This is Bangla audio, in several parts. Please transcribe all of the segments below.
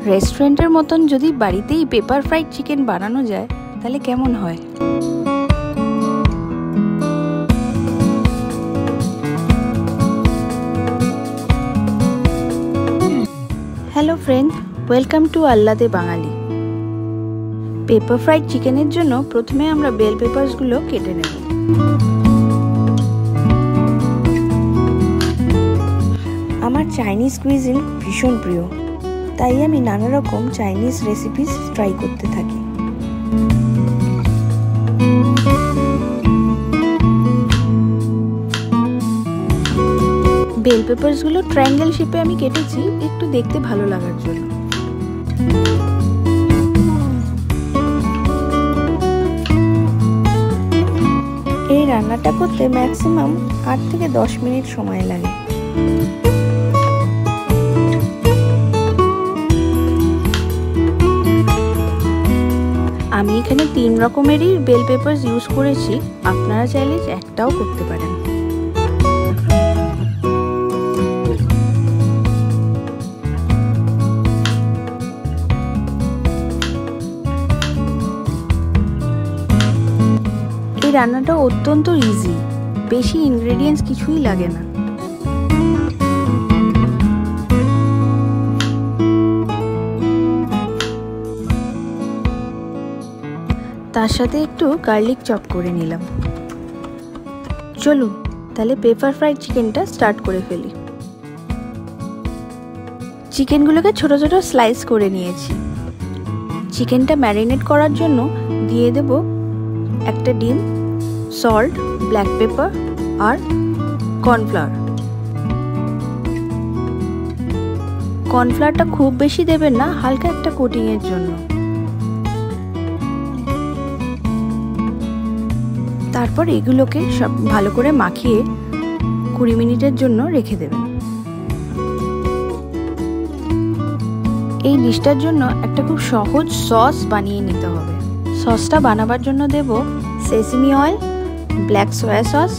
রেস্টুরেন্টের মতন যদি বাড়িতেই পেপার ফ্রাইড চিকেন বানানো যায় তাহলে কেমন হয়। Hello friend, welcome to Allade Bangali. Pepper fried চিকেনের জন্য প্রথমে আমরা বেল পেপারসগুলো কেটে নেব। আমার চাইনিজ কুইজিন ভীষণ প্রিয়, তাই আমি নানা রকম চাইনিজ রেসিপিস ট্রাই করতে থাকি। বেল পেপারসগুলো ট্রায়াঙ্গেল শেপে আমি কেটেছি একটু দেখতে ভালো লাগার জন্য। এই রান্নাটা করতে ম্যাক্সিমাম 8 থেকে 10 মিনিট সময় লাগে। আমি এখানে 3 রকমেরই বেল পেপারস ইউজ করেছি, আপনারা চাইলে একটাও করতে পারেন। এই রান্নাটা অত্যন্ত ইজি, বেশি ইনগ্রেডিয়েন্টস কিছুই লাগে না। তার সাথে একটু গার্লিক চপ করে নিলাম। চলুন তাহলে পেপার ফ্রাইড চিকেনটা স্টার্ট করে ফেলি। চিকেনগুলোকে ছোট ছোট স্লাইস করে নিয়েছি। চিকেনটা ম্যারিনেট করার জন্য দিয়ে দেব একটা ডিম, সল্ট, ব্ল্যাক পেপার আর কর্নফ্লাওয়ার। কর্নফ্লাওয়ারটা খুব বেশি দেবেন না, হালকা একটা কোটিংয়ের জন্য। তারপর এগুলোকে সব ভালো করে মাখিয়ে 20 মিনিটের জন্য রেখে দেবেন। এই ডিশটার জন্য একটা খুব সহজ সস বানিয়ে নিতে হবে। সসটা বানাবার জন্য দেব sesame oil, black soy sauce,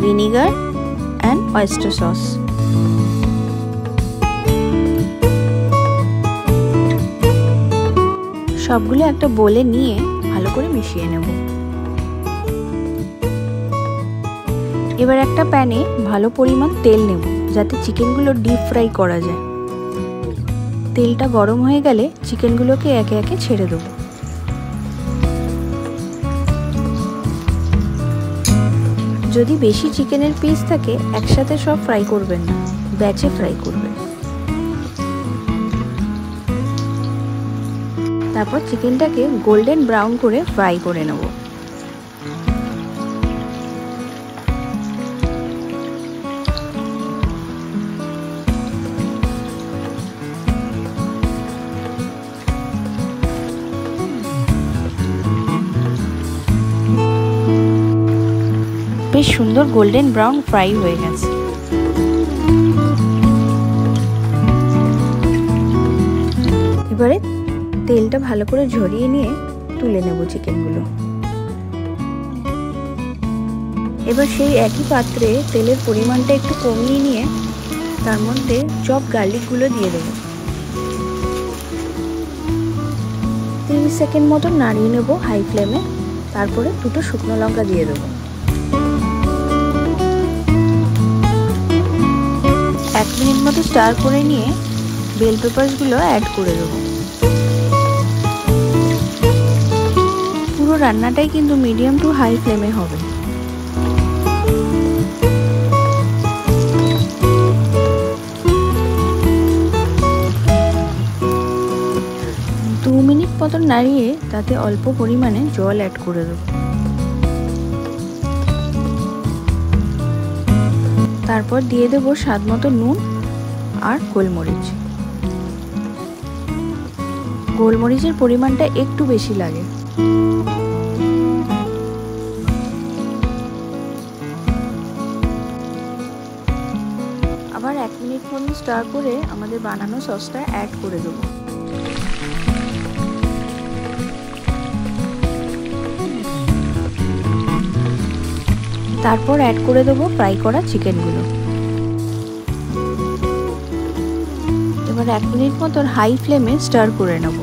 vinegar and oyster sauce. সবগুলো একটা বোলে নিয়ে ভালো করে মিশিয়ে নেব। এবার একটা প্যানে ভালো পরিমাণ তেল নেব যাতে চিকেনগুলো ডিপ ফ্রাই করা যায়। তেলটা গরম হয়ে গেলে চিকেনগুলোকে একে একে ছেড়ে দেব। যদি বেশি চিকেনের পিস থাকে একসাথে সব ফ্রাই করবেন না, ব্যাচে ফ্রাই করবেন। তারপর চিকেনটাকে গোল্ডেন ব্রাউন করে ফ্রাই করে নেব। বেশ সুন্দর গোল্ডেন ব্রাউন ফ্রাই হয়ে গেছে। এবারে তেলটা ভালো করে ঝরিয়ে নিয়ে তুলে নেব চিকেনগুলো। এবার সেই একই পাত্রে তেলের পরিমাণটা একটু কমিয়ে নিয়ে তার মধ্যে চপ গার্লিকগুলো দিয়ে দেবো। 30 সেকেন্ড মতো নাড়িয়ে নেব হাই ফ্লেমে। তারপরে 2টো শুকনো লঙ্কা দিয়ে দেবো। 1 মিনিট মতো স্টার করে নিয়ে বেল পেপারসগুলো অ্যাড করে দেবো। পুরো রান্নাটাই কিন্তু মিডিয়াম টু হাই ফ্লেমে হবে। দু মিনিট মতো নাড়িয়ে তাতে অল্প পরিমাণে জল অ্যাড করে দেবো। তারপর দিয়ে দেবো স্বাদ মতো নুন আর গোলমরিচ। গোলমরিচের পরিমাণটা একটু বেশি লাগে। আবার 1 মিনিট মতো স্টার করে আমাদের বানানো সসটা অ্যাড করে দেবো। তারপর অ্যাড করে দেবো ফ্রাই করা চিকেনগুলো। এবার এবার 1 মিনিট মতন হাই ফ্লেমে স্টার করে নেব।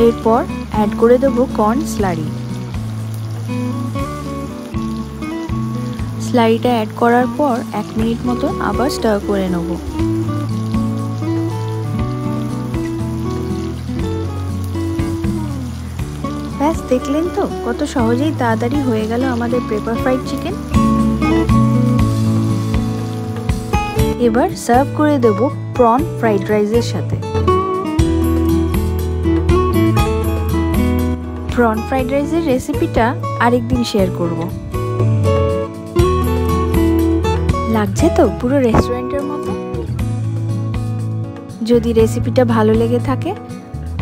এরপর অ্যাড করে দেবো কর্ন স্লারি। স্লারিটা অ্যাড করার পর 1 মিনিট মতন আবার স্টার করে নেব। ব্যাস, দেখলেন তো কত সহজেই তাড়াতাড়ি হয়ে গেল আমাদের পেপার ফ্রাইড চিকেন। এবার সার্ভ করে দেব প্রন ফ্রাইড রাইসের সাথে। প্রন ফ্রাইড রাইসের রেসিপিটা আরেকদিন শেয়ার করব। লাগছে তো পুরো রেস্টুরেন্টের মতো। যদি রেসিপিটা ভালো লেগে থাকে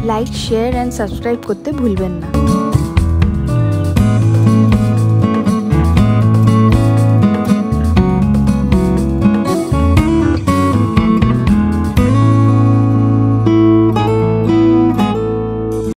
লাইক, শেয়ার অ্যান্ড সাবস্ক্রাইব করতে ভুলবেন না।